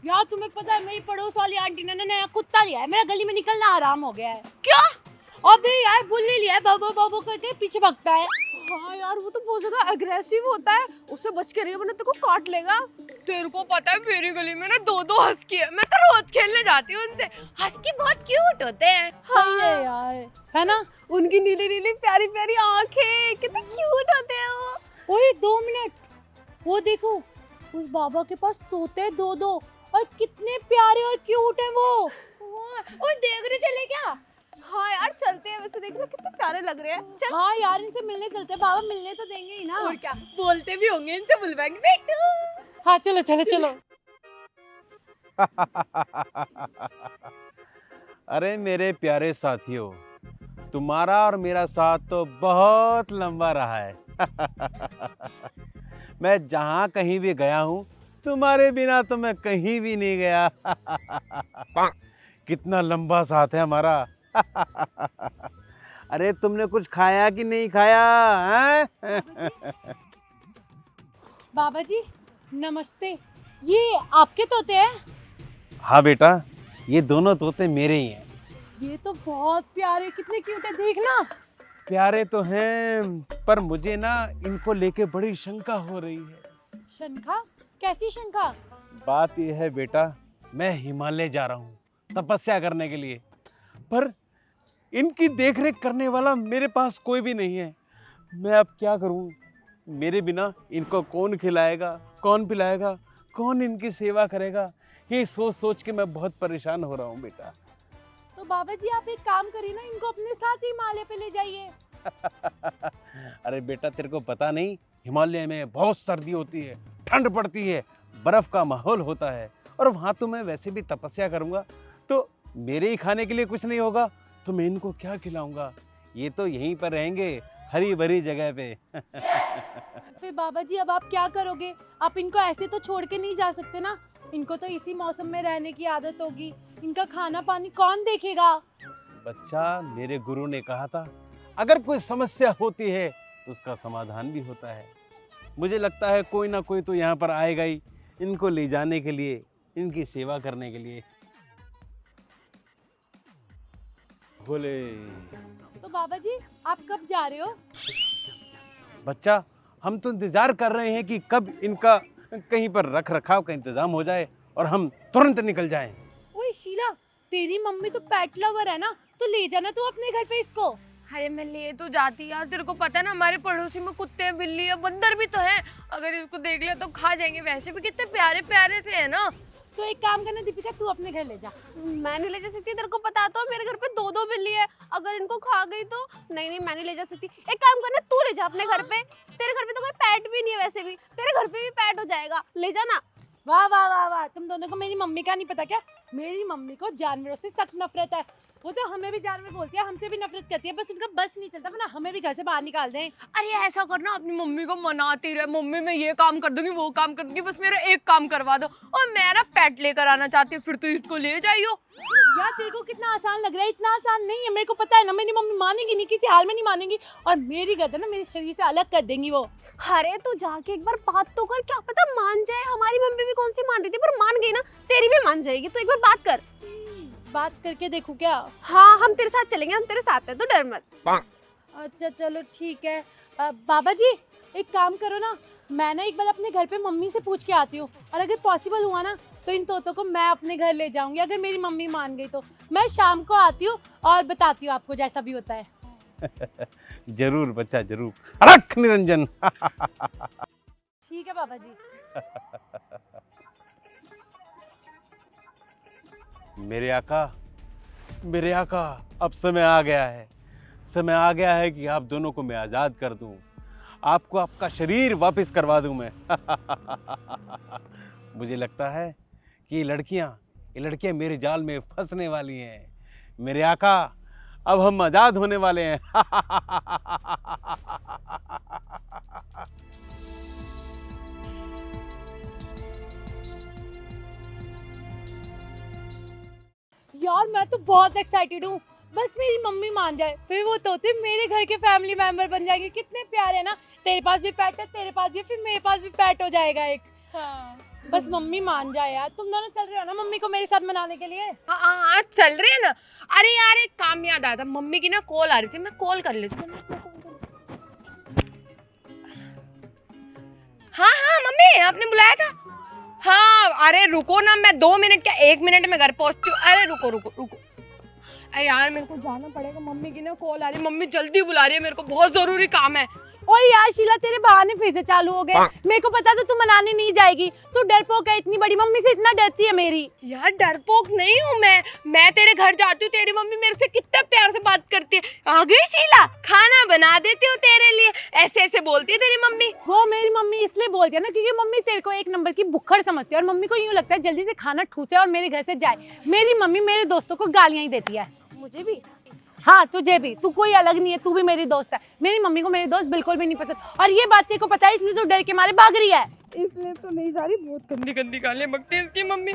यार तुम्हें पता है मेरी पड़ोस वाली आंटी ने नया कुत्ता लिया है, मेरा गली में निकलना आराम हो गया है। क्या? अबे यार बुल्ली लिया है, बाबू बाबू करके पीछे भगता है। हाँ यार, वो तो बहुत ज्यादा अग्रेसिव होता है, उससे बच के रहिए वरना तेरे को काट लेगा। तेरे को पता है मेरी गली में ना दो हस्की है, मैं तो रोज खेलने जाती हूँ उनसे। हस्की बहुत क्यूट होते हैं। सही है यार, है ना? उनकी नीली नीली प्यारी प्यारी आंखें, कितने क्यूट होते हैं वो। ओए 2 मिनट, वो देखो उस बाबा के पास तोते दो और कितने प्यारे और क्यूट है वो। ओए देख रहे चले क्या? हाँ यार चलते हैं, वैसे देखना कितने प्यारे लग रहे हैं। चल। हाँ यार इनसे मिलने चलते हैं, बाबा मिलने तो देंगे ही ना। और क्या, बोलते भी होंगे, इनसे बुलवाएंगे बेटू। हाँ चलो चलो चलो। अरे मेरे प्यारे साथियों, तुम्हारा और मेरा साथ तो बहुत लंबा रहा है। मैं जहाँ कहीं भी गया हूँ, तुम्हारे बिना तो मैं कहीं भी नहीं गया। कितना लंबा साथ है हमारा। अरे तुमने कुछ खाया कि नहीं खाया हैं? बाबा जी नमस्ते, ये आपके तोते हैं? हाँ बेटा, ये दोनों तोते मेरे ही हैं। ये तो बहुत प्यारे, कितने क्यूट है, देखना। प्यारे तो हैं, पर मुझे ना इनको लेके बड़ी शंका हो रही है। शंका? कैसी शंका? बात यह है बेटा, मैं हिमालय जा रहा हूँ तपस्या करने के लिए, पर इनकी देखरेख करने वाला मेरे पास कोई भी नहीं है। मैं अब क्या करूँ? मेरे बिना इनको कौन खिलाएगा, कौन पिलाएगा, कौन इनकी सेवा करेगा? ये सोच सोच के मैं बहुत परेशान हो रहा हूँ बेटा। तो बाबा जी आप एक काम करिए ना, इनको अपने साथ ही हिमालय पे ले जाइए। अरे बेटा तेरे को पता नहीं, हिमालय में बहुत सर्दी होती है, ठंड पड़ती है, बर्फ का माहौल होता है, और वहाँ तो मैं वैसे भी तपस्या करूँगा, तो मेरे ही खाने के लिए कुछ नहीं होगा, तो मैं इनको क्या खिलाऊंगा? ये तो यहीं पर रहेंगे, हरी भरी जगह पे। फिर बाबा जी अब आप क्या करोगे? आप इनको ऐसे तो छोड़ के नहीं जा सकते ना, इनको तो इसी मौसम में रहने की आदत होगी, इनका खाना पानी कौन देखेगा? बच्चा, मेरे गुरु ने कहा था अगर कोई समस्या होती है तो उसका समाधान भी होता है। मुझे लगता है कोई ना कोई तो यहाँ पर आएगा ही, इनको ले जाने के लिए, इनकी सेवा करने के लिए। बोले। तो बाबा जी आप कब जा रहे हो? बच्चा, हम तो इंतजार कर रहे हैं कि कब इनका कहीं पर रख रखाव का इंतजाम हो जाए और हम तुरंत निकल जाएं। ओए शीला, तेरी मम्मी तो पेट लवर है ना, तो ले जाना तू अपने घर पे इसको। अरे मैं ले तो जाती यार, तेरे को पता है ना हमारे पड़ोसी में कुत्ते हैं, बिल्ली है, बंदर भी तो है, अगर इसको देख लिया तो खा जाएंगे। वैसे भी कितने प्यारे प्यारे से है ना। तो एक काम करना दीपिका, तू अपने घर ले जा। मैं नहीं ले जा सकती, तेरे को पता तो मेरे घर पे दो बिल्ली है, अगर इनको खा गई तो। नहीं मैं नहीं ले जा सकती। एक काम करना, तू ले जा अपने घर पे, तेरे घर पे तो कोई पेट भी नहीं है, वैसे भी तेरे घर पे भी पेट हो जाएगा, ले जाना। वाह वाह वाह वाह, तुम दोनों को मेरी मम्मी का नहीं पता क्या? मेरी मम्मी को जानवरों से सख्त नफरत है, वो तो हमें भी जानवर बोलती है, हमसे भी नफरत करती है, बस उनका बस नहीं चलता वरना हमें भी घर से बाहर निकाल दें। अरे ऐसा करना, अपनी मम्मी को मनाती रहे, मम्मी मैं ये काम कर दूंगी, वो काम कर दूंगी, बस मेरा एक काम करवा दो। और मेरा पेट लेकर आना चाहती है, फिर तो इसको ले जाइयो। यार तेरे को कितना आसान लग रहा है, इतना आसान नहीं है, मेरे को पता है ना, मेरी मम्मी मानेगी नहीं, किसी हाल में नहीं मानेगी, और मेरी गर्दन ना मेरे शरीर से अलग कर देंगी वो। अरे तू जाके एक बार बात तो कर, क्या पता मान जाए। हमारी मम्मी भी कौन सी मान रही थी, पर मान गई ना, तेरी भी मान जाएगी, तो एक बार बात कर। बात करके देखूं क्या? हाँ हम तेरे साथ चलेंगे, हम तेरे साथ हैं, तो डर मत। अच्छा चलो ठीक है। बाबा जी एक काम करो ना, मैं ना एक बार अपने घर पे मम्मी से पूछ के आती हूँ, और अगर पॉसिबल हुआ ना तो इन तोतों को मैं अपने घर ले जाऊंगी, अगर मेरी मम्मी मान गई तो। मैं शाम को आती हूँ और बताती हूँ आपको जैसा भी होता है। जरूर बच्चा जरूर। अलख निरंजन। ठीक है बाबा जी। मेरे आका, अब समय आ गया है, समय आ गया है कि आप दोनों को मैं आज़ाद कर दूं, आपको आपका शरीर वापस करवा दूं मैं। मुझे लगता है कि ये लड़कियां मेरे जाल में फंसने वाली हैं। मेरे आका, अब हम आज़ाद होने वाले हैं। यार मैं तो बहुत एक्साइटेड हूँ, बस मेरी मम्मी मान जाए, फिर वो तोते मेरे घर के फैमिली मेंबर बन जाएंगे। कितने प्यारे हैं ना, तेरे पास भी पेट है, तेरे पास भी, फिर मेरे पास भी पेट हो जाएगा एक। हाँ। बस मम्मी मान जाए यार। तुम दोनों चल रहे हो ना मम्मी को मेरे साथ मनाने के लिए? हाँ चल रहे हैं ना। अरे यार एक काम याद आया था, मम्मी की ना कॉल आ रही थी, मैं कॉल कर लेती हूँ। हाँ हाँ मम्मी आपने बुलाया था। हाँ अरे रुको ना, मैं 2 मिनट क्या 1 मिनट में घर पहुंचती हूँ। अरे रुको रुको रुको, अरे यार मेरे को जाना पड़ेगा, मम्मी की ना कॉल आ रही है, मम्मी जल्दी बुला रही है, मेरे को बहुत जरूरी काम है। ओए यार शीला, तेरे बहाने फिर से चालू हो गए। मेरे को पता था तू मनाने नहीं जाएगी। तू डरपोक है, इतनी बड़ी मम्मी से इतना डरती है मेरी। यार डरपोक नहीं हूँ मैं तेरे घर जाती हूँ, तेरी मम्मी मेरे से कितना प्यार से बात करती है। आ गई शीला, खाना बना देती हूँ तेरे लिए, ऐसे ऐसे बोलती है तेरी मम्मी। वो मेरी मम्मी इसलिए बोलती है ना क्योंकि मम्मी तेरे को एक नंबर की भुक्खड़ समझती है और मम्मी को यूं लगता है जल्दी से खाना ठूसे और मेरे घर से जाए। मेरी मम्मी मेरे दोस्तों को गालियां ही देती है। मुझे भी। हाँ तुझे भी, तू कोई अलग नहीं है, तू भी मेरी दोस्त है। मेरी मम्मी को मेरे दोस्त बिल्कुल भी नहीं पसंद और ये बात तेरे को पता है, इसलिए तू डर के मारे भाग रही है। इसलिए तो नहीं जा रही, बहुत गंदी गंदी गालियां बकती है इसकी मम्मी।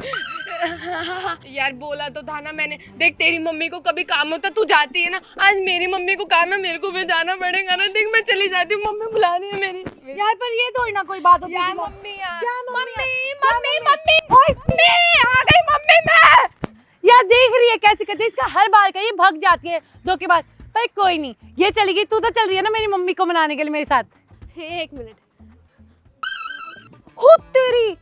यार बोला तो था ना मैंने, देख तेरी मम्मी को कभी काम होता तू जाती है ना, आज मेरी मम्मी को काम है, मेरे को भी जाना पड़ेगा ना। देख मैं चली जाती हूँ, मम्मी बुला रही है मेरी। यार पर ये थोड़ी ना कोई बात होती है। यार मम्मी यार क्या मम्मी मम्मी मम्मी मम्मी आ गई मम्मी मैं। यार देख रही है कैसे करती है, इसका हर बार का ये भाग जाती है धोखेबाज। पर कोई नहीं, ये चलेगी। तू तो चल रही है ना मेरी मम्मी को मनाने के लिए मेरे साथ। 1 मिनट। हो तेरी,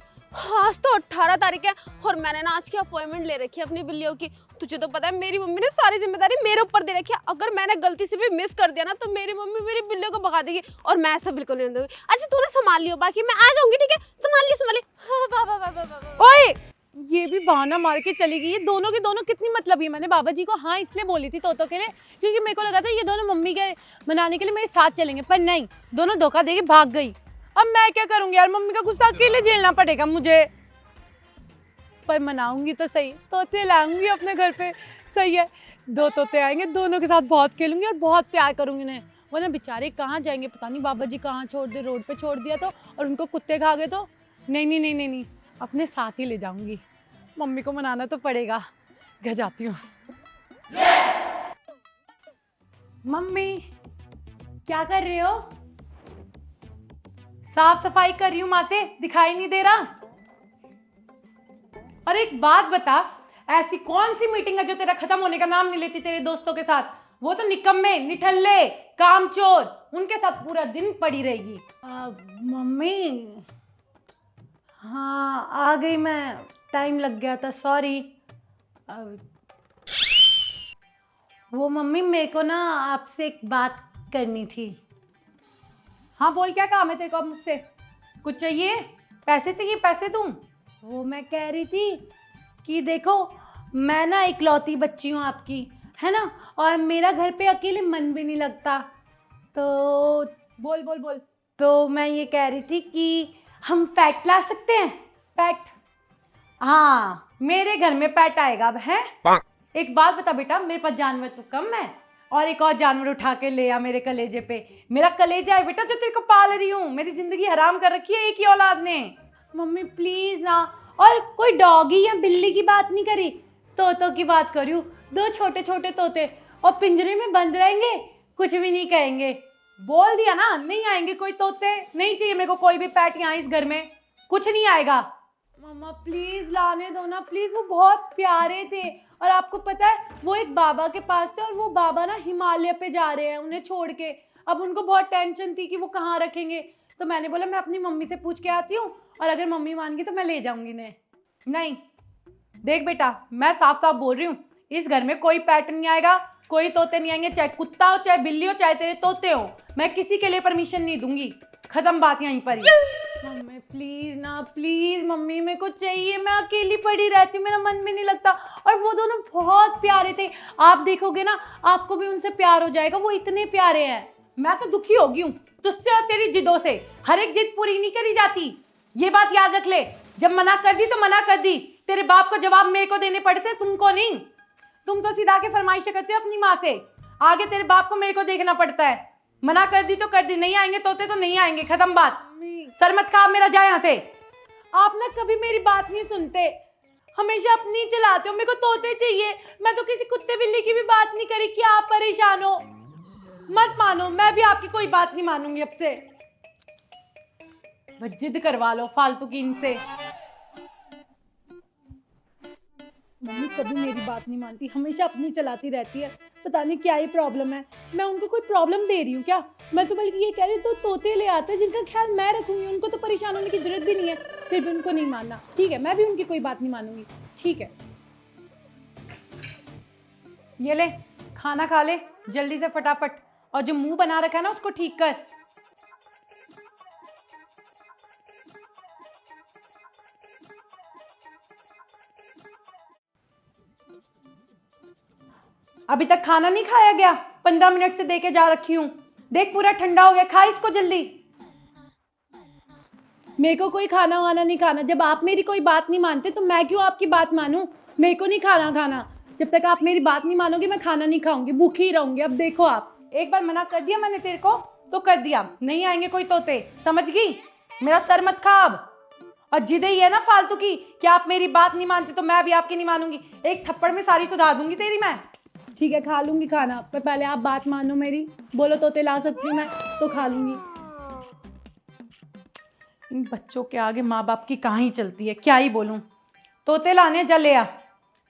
आज तो 18 तारीख है और मैंने ना आज की अपॉइंटमेंट ले रखी है अपनी बिल्लियों की। तुझे तो पता है मेरी मम्मी ने सारी जिम्मेदारी मेरे ऊपर दे रखी है। अगर मैंने गलती से भी मिस कर दिया ना तो मेरी मम्मी मेरी बिल्लियों को भगा देगी और मैं ऐसा बिल्कुल नहीं दूंगी। अच्छा तू ना संभाल लियो, बाकी मैं आ जाऊंगी, ठीक है? संभाल लियो। हाँ, वाह वाह वाह वाह वाह। ओए ये भी बहाना मार के चली गई। ये दोनों के दोनों कितनी मतलब है। मैंने बाबा जी को हाँ इसलिए बोली थी तोतो के लिए क्योंकि मेरे को लगा था ये दोनों मम्मी के मनाने के लिए मेरे साथ चलेंगे, पर नहीं, दोनों धोखा देके भाग गई। अब मैं क्या करूंगी यार, मम्मी का गुस्सा अकेले झेलना पड़ेगा मुझे। पर मनाऊंगी तो सही, तोते लाऊंगी अपने घर पे। सही है, 2 तोते आएंगे, दोनों के साथ बहुत खेलूंगी और बहुत प्यार करूंगी उन्हें। वरना बेचारे कहाँ जाएंगे पता नहीं, बाबा जी कहाँ छोड़ दे, रोड पे छोड़ दिया तो और उनको कुत्ते खा गए तो। नहीं नहीं नहीं नहीं नहीं, अपने साथ ही ले जाऊंगी। मम्मी को मनाना तो पड़ेगा। घर जाती हूँ। मम्मी क्या कर रहे हो? साफ सफाई कर रही हूँ माते, दिखाई नहीं दे रहा। और एक बात बता, ऐसी कौन सी मीटिंग है जो तेरा खत्म होने का नाम नहीं लेती तेरे दोस्तों के साथ? वो तो निकम्मे, निठल्ले, कामचोर, उनके साथ पूरा दिन पड़ी रहेगी। मम्मी हाँ आ गई मैं, टाइम लग गया था, सॉरी। वो मम्मी मेरे को ना आपसे एक बात करनी थी। हाँ बोल, क्या काम है तेरे को अब मुझसे? कुछ चाहिए? पैसे चाहिए? पैसे दूं? वो मैं कह रही थी कि देखो मैं ना इकलौती बच्ची हूँ आपकी, है ना, और मेरा घर पे अकेले मन भी नहीं लगता। तो बोल बोल बोल। तो मैं ये कह रही थी कि हम पेट ला सकते हैं? पेट? हाँ मेरे घर में पेट आएगा अब, है? एक बात बता बेटा, मेरे पास जानवर तो कम है और एक और जानवर उठा के ले आ मेरे कलेजे पे। मेरा कलेजा है बेटा जो तेरे को पाल रही हूँ। मेरी जिंदगी हराम कर रखी है एक ही औलाद ने। मम्मी प्लीज ना। और कोई डॉगी या बिल्ली की बात नहीं करी, तोतों की बात करी हूँ। 2 छोटे छोटे तोते और पिंजरे में बंद रहेंगे, कुछ भी नहीं कहेंगे। बोल दिया ना, नहीं आएंगे कोई तोते। नहीं चाहिए मेरे को कोई भी पेट यहाँ इस घर में, कुछ नहीं आएगा। मम्मा प्लीज लाने दो ना प्लीज, वो बहुत प्यारे थे। और आपको पता है वो एक बाबा के पास थे और वो बाबा ना हिमालय पे जा रहे हैं उन्हें छोड़ के। अब उनको बहुत टेंशन थी कि वो कहाँ रखेंगे, तो मैंने बोला मैं अपनी मम्मी से पूछ के आती हूँ और अगर मम्मी मान गई तो मैं ले जाऊंगी इन्हें। नहीं देख बेटा, मैं साफ साफ बोल रही हूँ, इस घर में कोई पेट नहीं आएगा, कोई तोते नहीं आएंगे, चाहे कुत्ता हो, चाहे बिल्ली हो, चाहे तेरे तोते हो। मैं किसी के लिए परमिशन नहीं दूंगी। खत्म बात यहीं पर ही। मम्मी प्लीज ना प्लीज, मम्मी मेरे को चाहिए, मैं अकेली पड़ी रहती हूँ, मेरा मन भी नहीं लगता। और वो दोनों बहुत प्यारे थे, आप देखोगे ना आपको भी उनसे प्यार हो जाएगा, वो इतने प्यारे हैं। मैं तो दुखी हो गई हूँ तुझसे और तेरी जिदों से। हर एक जिद पूरी नहीं करी जाती, ये बात याद रख ले। जब मना कर दी तो मना कर दी, तेरे बाप को जवाब मेरे को देने पड़ते, तुमको नहीं। तुम तो सीधा के फरमाइशें करते हो अपनी माँ से, आगे तेरे बाप को मेरे को देखना पड़ता है। मना कर दी तो कर दी, नहीं आएंगे तोते तो नहीं आएंगे, खत्म बात। सर मत खा मेरा, जाए यहाँ से। आप ना कभी मेरी बात नहीं सुनते, हमेशा अपनी चलाते हो। मेरे को तोते चाहिए, मैं तो किसी कुत्ते बिल्ली की भी बात नहीं करी कि आप परेशान हो। मत मानो, मैं भी आपकी कोई बात नहीं मानूंगी अब से। बस जिद करवा लो फालतू की इनसे। मम्मी कभी मेरी बात नहीं मानती, हमेशा अपनी चलाती रहती है। पता नहीं क्या ही प्रॉब्लम है। मैं उनको कोई प्रॉब्लम दे रही हूँ क्या? मैं तो बल्कि ये कह रही हूँ तो तोते ले आते हैं जिनका ख्याल मैं रखूंगी, उनको तो परेशान होने की जरूरत भी नहीं है। फिर भी उनको नहीं मानना, ठीक है, मैं भी उनकी कोई बात नहीं मानूंगी, ठीक है। ये ले, खाना खा ले जल्दी से फटाफट, और जो मुंह बना रखा है ना उसको ठीक कर। अभी तक खाना नहीं खाया गया? 15 मिनट से देके जा रखी हूँ। देख पूरा ठंडा हो गया, खा इसको जल्दी। मेरे को कोई खाना वाना नहीं खाना। जब आप मेरी कोई बात नहीं मानते तो मैं क्यों आपकी बात मानूं? मेरे को नहीं खाना। जब तक आप मेरी बात नहीं मानोगे मैं खाना नहीं खाऊंगी, भूखी ही रहूंगी। अब देखो, आप एक बार मना कर दिया मैंने तेरे को तो कर दिया, नहीं आएंगे कोई तोते, समझ गई? मेरा सर मत खा अब। और जिद ही है ना फालतू की कि आप मेरी बात नहीं मानते तो मैं भी आपकी नहीं मानूंगी। एक थप्पड़ में सारी सुधार दूंगी तेरी मैं। ठीक है, खा लूंगी खाना, पर पहले आप बात मानो मेरी। बोलो तोते ला सकती हूँ मैं तो खा लूंगी। इन बच्चों के आगे माँ बाप की कहाँ ही चलती है, क्या ही बोलूं। तोते लाने जा, ले आ,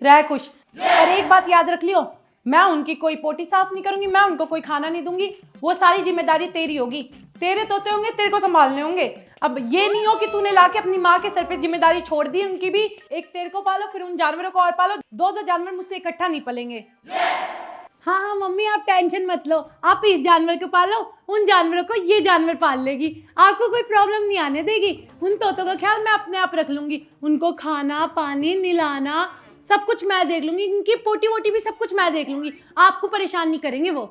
रह खुश। और एक बात याद रख लियो, मैं उनकी कोई पोटी साफ नहीं करूंगी, मैं उनको कोई खाना नहीं दूंगी। वो सारी जिम्मेदारी तेरी होगी। तेरे तोते होंगे, तेरे को संभालने होंगे। अब ये नहीं हो कि तूने लाके अपनी माँ के सर पे जिम्मेदारी छोड़ दी उनकी भी। एक तेरे को पालो, फिर उन जानवरों को और पालो। दो जानवर मुझसे इकट्ठा नहीं पलेंगे। हाँ मम्मी, आप टेंशन मत लो। आप इस जानवर को पालो, उन जानवरों को ये जानवर पाल लेगी। आपको कोई प्रॉब्लम नहीं आने देगी। उन तोतों का ख्याल मैं अपने आप रख लूंगी। उनको खाना पानी निलाना सब कुछ मैं देख लूंगी। उनकी पोटी वोटी भी सब कुछ मैं देख लूंगी। आपको परेशान नहीं करेंगे वो।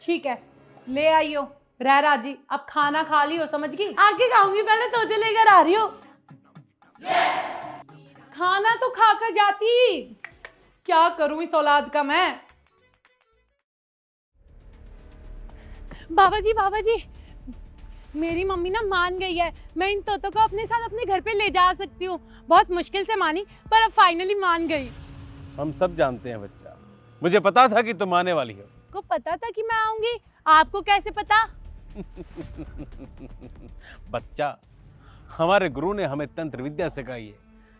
ठीक है, ले आइयो, रह राजी। अब खाना खा लियो, समझ गई? आगे खाऊंगी, पहले तोते लेकर आ रही हो। खाना तो खाकर जाती, क्या करूं इस औलाद का मैं। बाबा जी, मेरी मम्मी ना मान गई है। मैं इन तोतों को अपने साथ अपने घर पे ले जा सकती हूँ। बहुत मुश्किल से मानी, पर अब फाइनली मान गई। हम सब जानते हैं बच्चा, मुझे पता था कि तुम आने वाली हो। को पता था कि मैं आऊंगी, आपको कैसे पता? बच्चा, हमारे गुरु ने हमें तंत्र विद्या सिखाई है,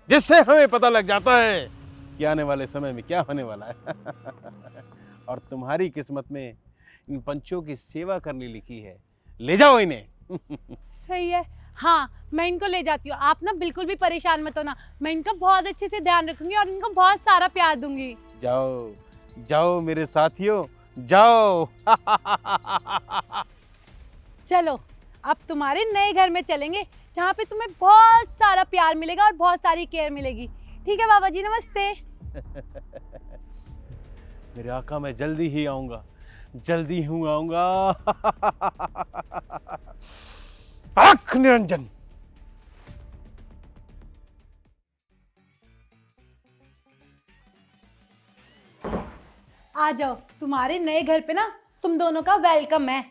जिससे हमें पता लग जाता है कि आने वाले समय में क्या होने वाला है। और तुम्हारी किस्मत में इन पंछियों की सेवा करनी लिखी है। ले जाओ इन्हें। सही है, हाँ मैं इनको ले जाती हूँ। आप ना बिल्कुल भी परेशान मत होना, मैं इनका बहुत अच्छे से ध्यान रखूंगी और इनको बहुत सारा प्यार दूंगी। जाओ जाओ मेरे साथियों, जाओ। चलो, अब तुम्हारे नए घर में चलेंगे, जहाँ पे तुम्हें बहुत सारा प्यार मिलेगा और बहुत सारी केयर मिलेगी। ठीक है बाबा जी, नमस्ते। मेरे आका, मैं जल्दी ही आऊंगा, जल्दी हूँ आऊंगा। आँख निरंजन। आ जाओ, तुम्हारे नए घर पे ना तुम दोनों का वेलकम है।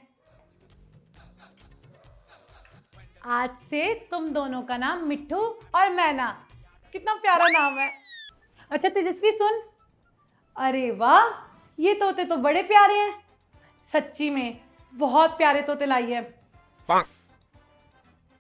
आज से तुम दोनों का नाम मिट्ठू और मैना। कितना प्यारा नाम है। अच्छा तेजस्वी सुन, अरे वाह, ये तोते तो बड़े प्यारे हैं। सच्ची में बहुत प्यारे तोते लाई है।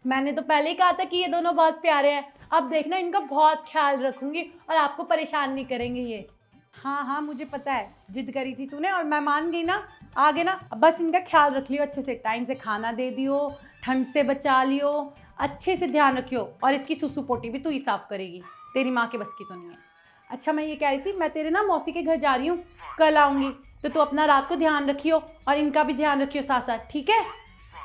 मैंने तो पहले ही कहा था कि ये दोनों बहुत प्यारे हैं। अब देखना, इनका बहुत ख्याल रखूंगी और आपको परेशान नहीं करेंगे ये। हाँ मुझे पता है, जिद करी थी तूने और मैं मान गई ना। आगे ना बस इनका ख्याल रख लियो अच्छे से, टाइम से खाना दे दियो, ठंड से बचा लियो, अच्छे से ध्यान रखियो। और इसकी सुसु पोटी भी तू ही साफ करेगी, तेरी माँ के बस की तो नहीं है। अच्छा मैं ये कह रही थी, मैं तेरे ना मौसी के घर जा रही हूँ, कल आऊँगी, तो तू अपना रात को ध्यान रखियो और इनका भी ध्यान रखियो साथ साथ, ठीक है?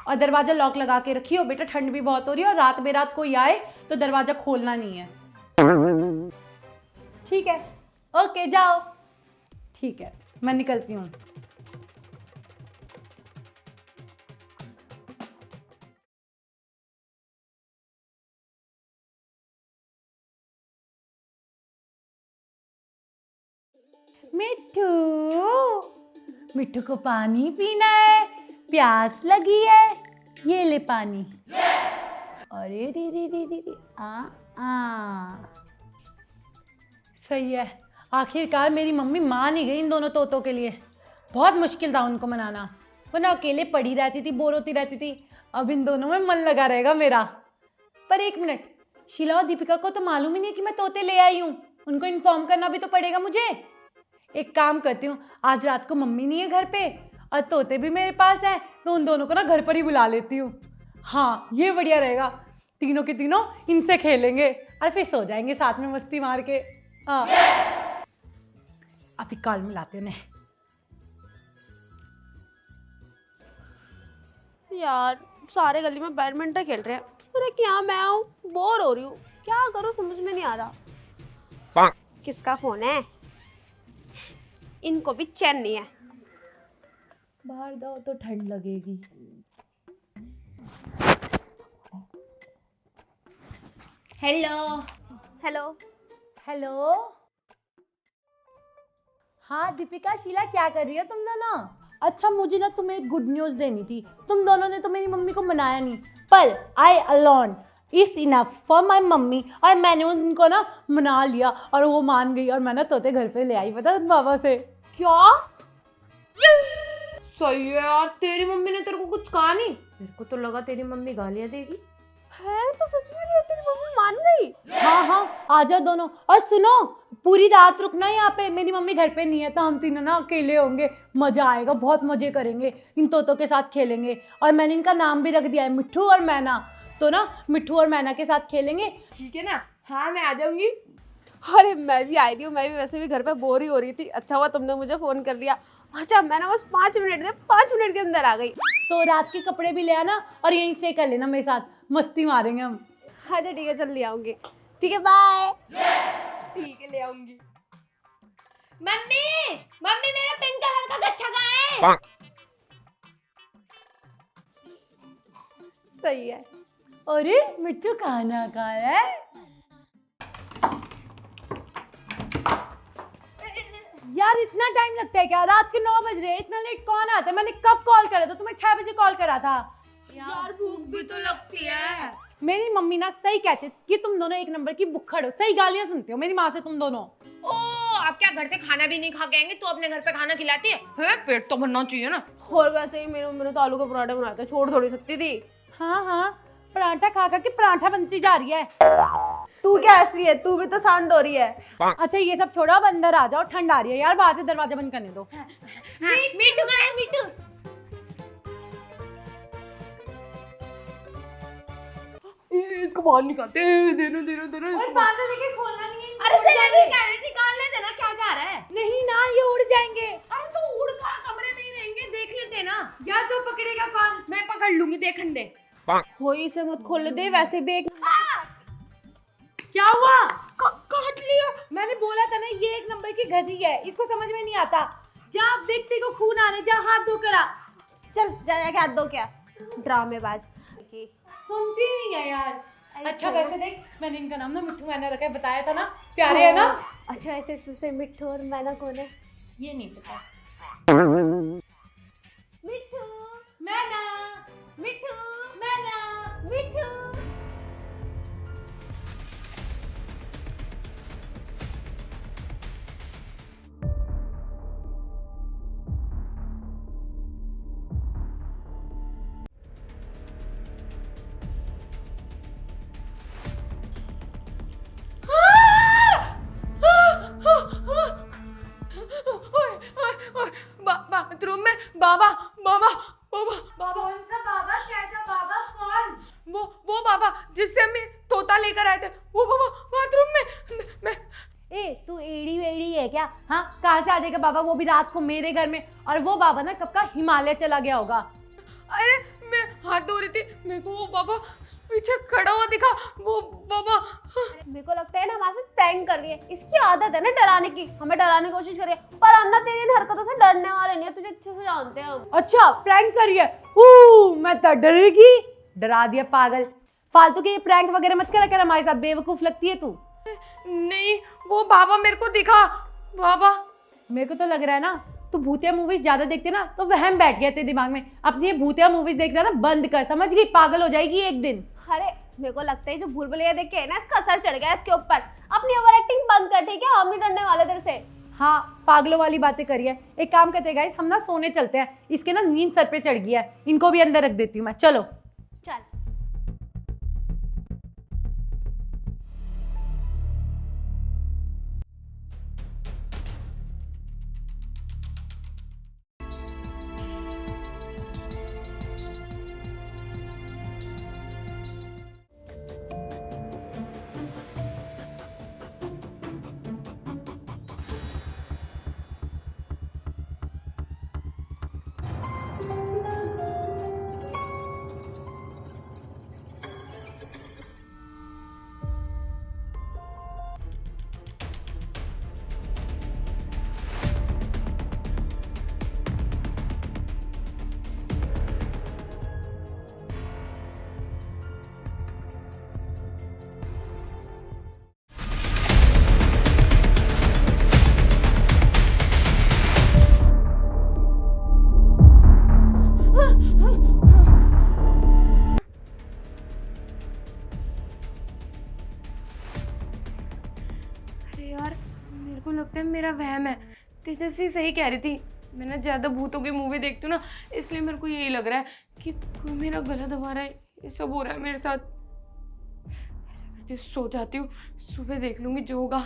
और दरवाज़ा लॉक लगा के रखियो बेटा, ठंड भी बहुत हो रही है और रात बेरात कोई आए तो दरवाज़ा खोलना नहीं है, ठीक है? ओके जाओ। ठीक है, मैं निकलती हूँ। मिट्ठू, मिट्ठू को पानी पीना है, प्यास लगी है, ये ले पानी। अरे रे रे रे रे रे, आ सही है, आखिरकार मेरी मम्मी मान ही गई इन दोनों तोतों के लिए। बहुत मुश्किल था उनको मनाना, वो ना अकेले पड़ी रहती थी, बोर होती रहती थी। अब इन दोनों में मन लगा रहेगा मेरा। पर एक मिनट, शीला और दीपिका को तो मालूम ही नहीं कि मैं तोते ले आई हूँ। उनको इन्फॉर्म करना भी तो पड़ेगा मुझे। एक काम करती हूँ, आज रात को मम्मी नहीं है घर पे और तोते भी मेरे पास है, तो उन दोनों को ना घर पर ही बुला लेती हूँ। हाँ, ये बढ़िया रहेगा, तीनों के तीनों इनसे खेलेंगे और फिर सो जाएंगे साथ में मस्ती मार के। हाँ, अभी कॉल मिलाते हैं। यार सारे गली में बैडमिंटन खेल रहे हैं, अरे क्या मैं हूँ बोर हो रही हूँ, क्या करूँ समझ में नहीं आ रहा। किसका फोन है? इनको भी चैन नहीं है। बाहर जाओ तो ठंड लगेगी। Hello hello. हेलो। हाँ दीपिका, शीला, क्या कर रही हो तुम दोनों? अच्छा, मुझे ना तुम्हें एक गुड न्यूज़ देनी थी। तुम दोनों ने तो मेरी मम्मी को मनाया नहीं, पर आई alone is enough for my mummy, और मैंने उनको ना मना लिया और वो मान गई, और मैं ना तोते घर पे ले आई, पता बाबा से। क्या सही है यार, तेरी मम्मी ने तेरे को कुछ कहा नहीं? मेरे को तो लगा तेरी मम्मी गालियां देगी। है तो सच में नहीं, तेरी मम्मी मान गई? हाँ हाँ, आ जाओ दोनों। और सुनो, पूरी रात रुकना यहाँ पे, मेरी मम्मी घर पे नहीं है, तो हम तीनों ना अकेले होंगे, मजा आएगा, बहुत मजे करेंगे, इन तोतों के साथ खेलेंगे। और मैंने इनका नाम भी रख दिया है, मिट्ठू और मैना, तो ना मिट्ठू और मैना के साथ खेलेंगे। ठीक है ना? हाँ मैं आ जाऊंगी। अरे मैं भी आई रही हूँ, मैं भी वैसे भी घर पे बोर ही हो रही थी, अच्छा हुआ तुमने मुझे फोन कर लिया। अच्छा मैं ना बस 5 मिनट दे, 5 मिनट के अंदर आ गई। तो रात के कपड़े भी ले आना और यहीं स्टे कर लेना मेरे साथ, मस्ती मारेंगे हम। अच्छा ठीक है, चल ले आऊंगी। ठीक है, बाय। ठीक है, ले आऊंगी। मम्मी मम्मी, मेरा पिंक कलर का गच्छा कहाँ है? सही है। अरे मिट्टू खाना खाया है? यार इतना टाइम लगता है क्या? रात के 9 बज रहे हैं, इतना लेट कौन आता है? मैंने कब कॉल करा था तुम्हें? 6 बजे कॉल करा था। यार भूख भी तो लगती है। मेरी मम्मी ना सही कहती है कि तुम दोनों एक नंबर की भुक्खड़ हो, सही गालियां सुनती हो मेरी माँ से तुम दोनों। ओ, आप क्या घर से खाना भी नहीं खा के आएंगे? तू अपने घर पे खाना खिलाती है? पेट तो भरना चाहिए ना। और वैसे ही मेरी मम्मी ने तो आलू के पराठे बनाए थे, छोड़ थोड़ी सकती थी। हाँ हाँ, पराठा खा खा के पराठा बनती जा रही है। तू क्या हंस रही है? तू भी तो सांड हो रही है। अच्छा ये सब छोड़ो, अब अंदर आ जाओ, ठंड आ रही है यार, बाहर से दरवाजा बंद करने दो। मिट्टू कहाँ है? मिट्टू इसको बाहर निकालते, देनो देनो देनो और इसको। बाहर देखिए, खोलना नहीं है। अरे निकाल ले देना, क्या जा रहा है? नहीं ना, ये उड़ जाएंगे। अरे तो उड़ का कमरे में ही रहेंगे, देख लेते ना। या तो पकड़ेगा कौन? मैं पकड़ लूंगी, देखन दे। होई से मत खोल दे, वैसे भी एक क्या हुआ? काट लिया। मैंने बोला था ना, ये एक नंबर की गधी है, इसको समझ में नहीं आता। जा आप देखते को खून आने, जा हाथ धो कर आ। चल जा जाके हाथ धो। क्या ड्रामेबाज की सुनती नहीं है यार। अच्छा वैसे देख, मैंने इनका नाम ना मिट्टू मैना रखा है, बताया था ना, प्यारे है ना? अच्छा ऐसे इसमें से मिट्टू और मैना कौन है? ये नहीं पता। मिट्टू मैना, मिट्टू मैना, मिट्टू। बाथरूम में बाबा बाबा बाबा बाबा। कौन सा बाबा? कैसा बाबा? कौन? वो बाबा जिससे हम तोता लेकर आए थे, वो बाबा बाथरूम में। मैं ए तू एड़ी वेड़ी है क्या? हाँ, कहाँ से आ जाएगा बाबा, वो भी रात को मेरे घर में? और वो बाबा ना कब का हिमालय चला गया होगा। अरे मैं हाथ धो रही थी, मेरे को वो बाबा पीछे खड़ा हुआ दिखा, वो बाबा। मेरे को लगता है ना हमारे साथ प्रैंक कर रही है, इसकी आदत है ना डराने की, हमें डराने की कोशिश कर रही है, पर हम ना तेरी इन हरकतों से डरने वाले नहीं है, तुझे अच्छे से जानते हैं हम। अच्छा प्रैंक करिए? मैं तो डरेगी, डरा दिया पागल। फालतू के ये प्रैंक वगैरह मत करा कर हमारे साथ, बेवकूफ लगती है तू। नहीं, वो बाबा मेरे को दिखा, बाबा। मेरे को तो लग रहा है ना तू भूतिया मूवीज ज्यादा देखते ना, तो वहम बैठ गया तेरे दिमाग में। अपनी ये भूतिया मूवीज देखना ना बंद कर, समझ गई? पागल हो जाएगी एक दिन। अरे मेरे को लगता है जो भूल भुलैया देख के है ना, इसका असर चढ़ गया इसके ऊपर। अपनी ओवर एक्टिंग बंद कर, ठीक है? हम नहीं डरने वाले तेरे से। हाँ, पागलों वाली बातें करिए। एक काम करते हैं गाइस, हम ना सोने चलते हैं, इसके ना नींद सर पे चढ़ गया है, इनको भी अंदर रख देती हूँ मैं। चलो चल। अरे यार, मेरे को लगता है मेरा वहम है। तेजस्वी सही कह रही थी, मैं ना ज़्यादा भूतों की मूवी देखती हूँ ना, इसलिए मेरे को यही लग रहा है कि कोई मेरा गला दबा रहा है, ये सब हो रहा है मेरे साथ। ऐसा करती हूँ, सो जाती हूँ, सुबह देख लूँगी जो होगा।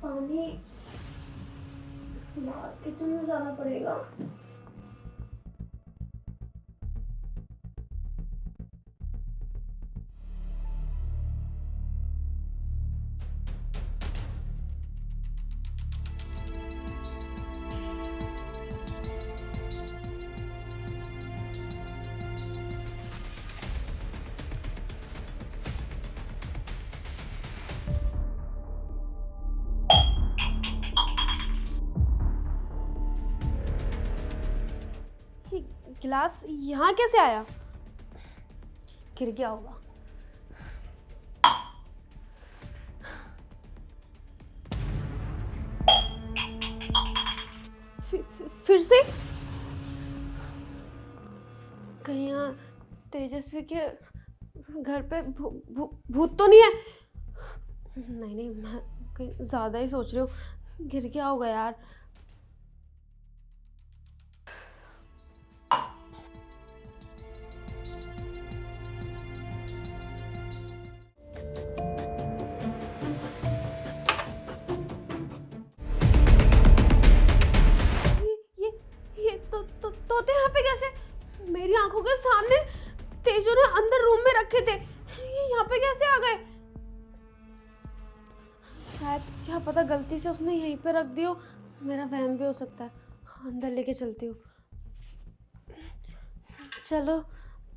पानी बाहर किचन में जाना पड़ेगा। ये गिलास यहाँ कैसे आया? गिर गया होगा। फिर से कहीं यहाँ तेजस्वी के घर पे भूत तो नहीं है? नहीं, मैं कहीं ज़्यादा ही सोच रही हूँ। गिर गया होगा यार। ये तोते यहाँ पे कैसे? मेरी आंखों के सामने तेजू ने अंदर रूम में रखे थे, ये यहाँ पे कैसे आ गए? शायद क्या पता गलती से उसने यहीं पे रख दियो। मेरा वहम भी हो सकता है। अंदर लेके चलती हूँ। चलो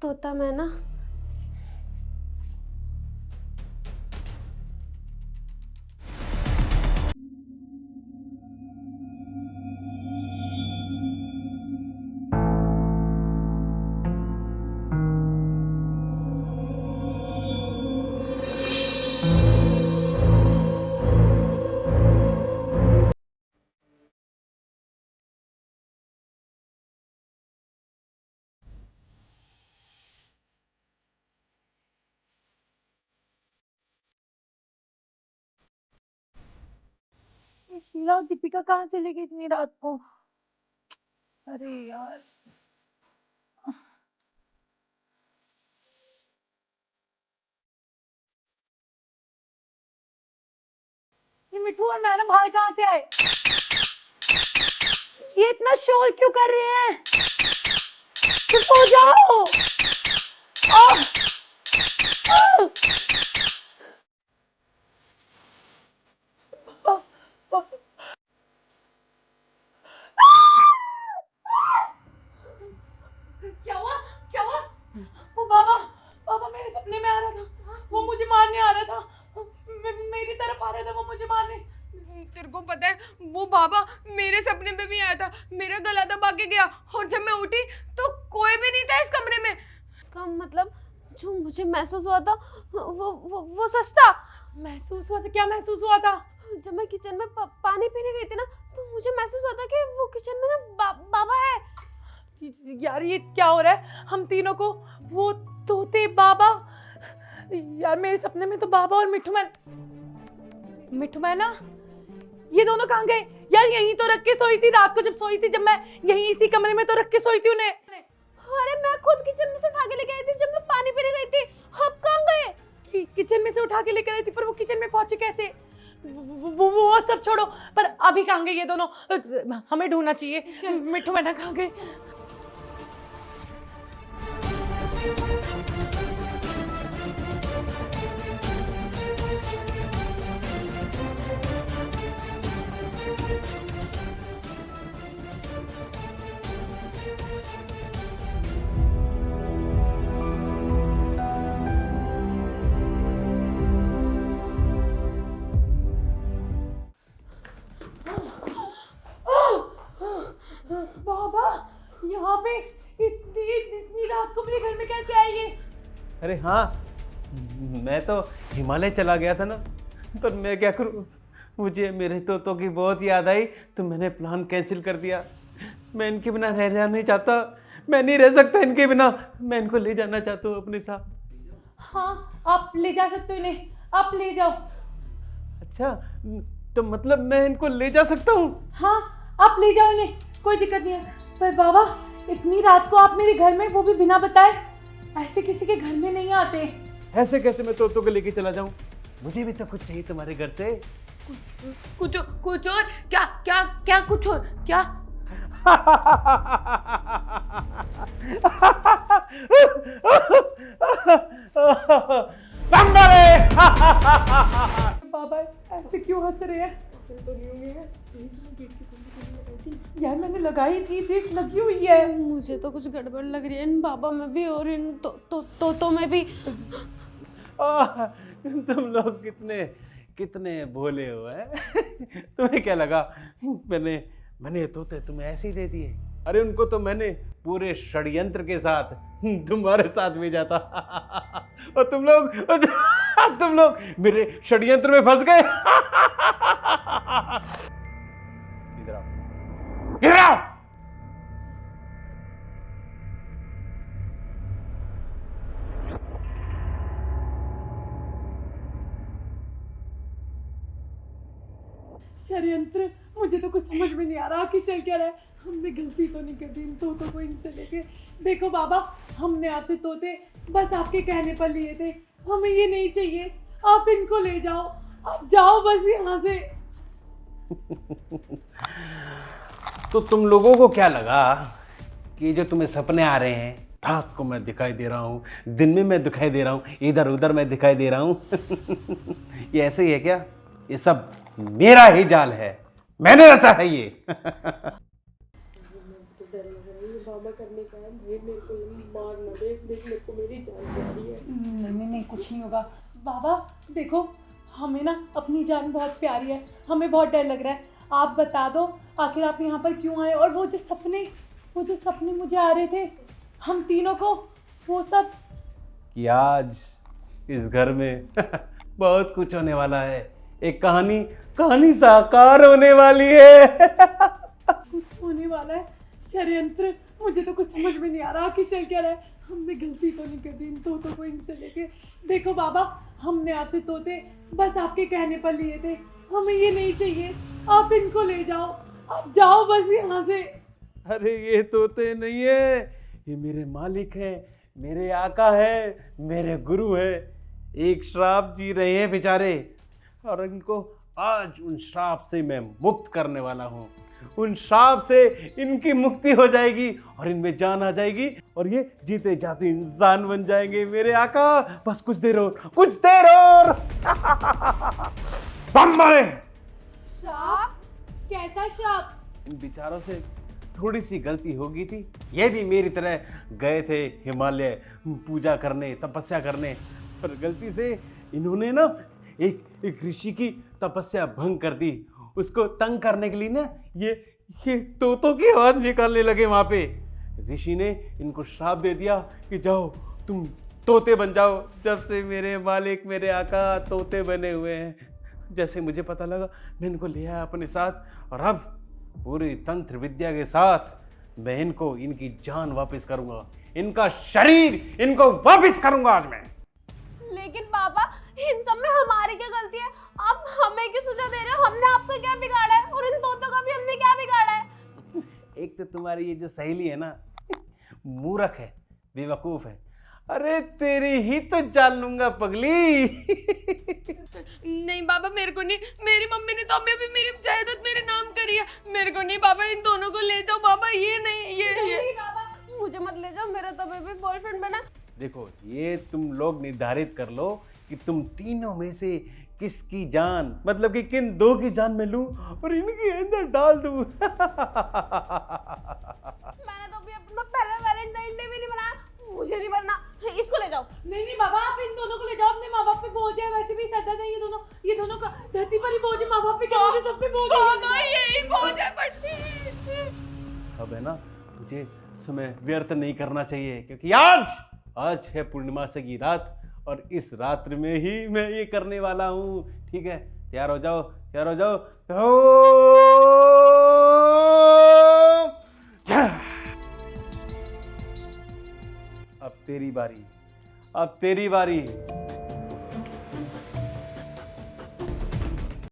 तोता मैं ना। शीला और दीपिका कहाँ चले गई इतनी रात को? अरे यार, ये मिठू और मैडम बाहर कहाँ से आए? ये इतना शोर क्यों कर रहे हैं? चुप हो जाओ। आह! आह! क्या हुआ? क्या हुआ? वो बाबा, बाबा मेरे सपने में आ रहा था, वो मुझे मारने आ रहा था, मेरी तरफ आ रहा था वो मुझे मारने। तेरे को पता है, वो बाबा मेरे सपने में भी आया था, मेरा गला दबा के गया, और जब मैं उठी तो कोई भी नहीं था इस कमरे में। इसका मतलब जो मुझे महसूस हुआ था वो सच था। महसूस हुआ था? क्या महसूस हुआ था? जब मैं किचन में पानी पीने गई थी ना, तो मुझे महसूस हुआ था कि वो किचन में ना बाबा है। यार ये क्या हो रहा है? हम तीनों को वो तोते, बाबा, यार मेरे सपने में तो बाबा और मिठू मैना, ये दोनों कहाँ गए? यार यहीं तो रख के सोई थी रात को, जब सोई थी, जब मैं यहीं इसी कमरे में तो रख के सोई थी उन्हें। अरे मैं खुद किचन में से उठा के लेके आई थी जब मैं पानी पीने गई थी। अब कहाँ गए? किचन में से उठा के लेकर आई थी, पर वो किचन में पहुंचे कैसे? वो सब छोड़ो, पर अभी कहाँ गए ये दोनों? हमें ढूंढना चाहिए। मिठू मैना कहाँ गए? बाबा यहाँ पे इतनी रात को मेरे घर में कैसे आई ये? अरे हाँ, मैं तो हिमालय चला गया था ना, पर मैं क्या करूँ, मुझे मेरे तोतों की बहुत याद आई, तो मैंने प्लान कैंसिल कर दिया। मैं इनके बिना रहना नहीं चाहता, मैं नहीं रह सकता इनके बिना, मैं इनको ले जाना चाहता हूँ अपने साथ। हाँ आप ले जा सकते हो इन्हें, आप ले जाओ। अच्छा, तो मतलब मैं इनको ले जा सकता हूँ? हाँ आप ले जाओ इन्हें, कोई दिक्कत नहीं है। पर बाबा इतनी रात को आप मेरे घर में, वो भी बिना बताए, ऐसे किसी के घर में नहीं आते। ऐसे कैसे मैं तोतों को लेके चला जाऊं? मुझे भी तो कुछ चाहिए तुम्हारे घर से। कुछ और क्या क्या क्या कुछ और क्या? बाबा ऐसे क्यों हंस रहे हैं? यार मैंने लगाई थी, देख लगी हुई है। मुझे तो कुछ गड़बड़ लग रही है इन बाबा में भी और इन तोतों में भी। तुम लोग कितने कितने भोले हो हैं? तुम्हें क्या लगा मैंने तोते तुम्हें ऐसे ही दे दिए? अरे उनको तो मैंने पूरे षड्यंत्र के साथ तुम्हारे साथ भेजा था और तुम लोग मेरे षड्यंत्र में फंस गए। इधर आओ, इधर आओ। षड्यंत्र, मुझे तो कुछ समझ में नहीं आ रहा आखिर चल क्या रहा है। हमने गलती तो नहीं कर दी इन तोतों को इनसे लेके। देखो बाबा, हमने आपसे तोते बस आपके कहने पर लिए थे, हमें ये नहीं चाहिए, आप इनको ले जाओ, आप जाओ बस यहाँ से। तो तुम लोगों को क्या लगा कि जो तुम्हें सपने आ रहे हैं, रात को मैं दिखाई दे रहा हूँ, दिन में मैं दिखाई दे रहा हूँ, इधर उधर मैं दिखाई दे रहा हूँ? ये ऐसे ही है क्या? ये सब मेरा ही जाल है, मैंने रचा है ये। नहीं कुछ नहीं होगा बाबा। देखो हमें ना अपनी जान बहुत प्यारी है, हमें बहुत डर लग रहा है। आप बता दो आखिर आप यहाँ पर क्यों आए, और वो जो सपने मुझे आ रहे थे हम तीनों को, वो सब। कि आज इस घर में बहुत कुछ होने वाला है, एक कहानी साकार होने वाली है। कुछ होने वाला है? षड्यंत्र, मुझे तो कुछ समझ में नहीं आ रहा आखिर चल क्या रहा है। हमने गलती तो नहीं कर दी इन तोतों को इनसे लेके। देखो बाबा, हमने आपसे तोते बस आपके कहने पर लिए थे, हमें ये नहीं चाहिए, आप इनको ले जाओ, आप जाओ बस यहाँ से। अरे ये तोते नहीं है, ये मेरे मालिक हैं, मेरे आका हैं, मेरे गुरु हैं। एक श्राप जी रहे हैं बेचारे, और इनको आज उन श्राप से मैं मुक्त करने वाला हूँ। उन श्राप से इनकी मुक्ति हो जाएगी और इनमें जान आ जाएगी और ये जीते जाते इंसान बन जाएंगे। मेरे आका बस कुछ देर और। बम मारे। श्राप? कैसा श्राप? इन बेचारों से थोड़ी सी गलती हो गई थी, ये भी मेरी तरह गए थे हिमालय पूजा करने, तपस्या करने, पर गलती से इन्होंने ना एक ऋषि की तपस्या भंग कर दी। उसको तंग करने के लिए ना ये तोतों की आवाज निकालने लगे वहां पे। ऋषि ने इनको श्राप दे दिया कि जाओ तुम तोते बन जाओ। जब से मेरे मालिक, मेरे आका तोते बने हुए हैं। जैसे मुझे पता लगा मैं इनको ले आया अपने साथ, और अब पूरी तंत्र विद्या के साथ मैं इनको इनकी जान वापस करूंगा, इनका शरीर इनको वापस करूंगा आज मैं। लेकिन पापा, इन सब में हमारी क्या गलती है? आप हमें क्यों सजा दे रहे हो? हमने आपका क्या बिगाड़ा है? और इन तोतों का भी हमने क्या बिगाड़ा है? एक तो तुम्हारी ये जो सहेली है ना, मूर्ख है, बेवकूफ है। अरे तेरी ही तो जान लूंगा पगली। नहीं बाबा, मेरे को नहीं, मेरी मम्मी ने तो अभी मेरी जायदाद मेरे नाम करी है, मेरे को नहीं बाबा, इन दोनों को ले जाओ बाबा। ये नहीं, ये नहीं बाबा, मुझे मत ले जाओ, मेरा तो अभी बॉयफ्रेंड बना। देखो, ये तुम लोग निर्धारित कर लो कि तुम तीनों में से किसकी जान, मतलब कि किन दो की जान मैं लूं और इनके अंदर डाल दूं। मैंने तो अभी अपना पहला वैलेंटाइन डे भी नहीं बनाया, मुझे नहीं बनना। इसको ले जाओ। नहीं बाबा, आप इन दोनों को ले जाओ, अपने माँ बाप पे बोझ है। वैसे भी सदा नहीं, ये दोनों का धरती पर ही बोझ है, माँ बाप पे क्या बोझ है, सब पे बोझ है। यही बोझ है बट्टी। अब है ना, मुझे समय व्यर्थ नहीं करना चाहिए, क्योंकि आज है पूर्णिमासी की रात, और इस रात्रि में ही मैं ये करने वाला हूँ। ठीक है, तैयार हो जाओ, तैयार हो जाओ। अब तेरी बारी, अब तेरी बारी।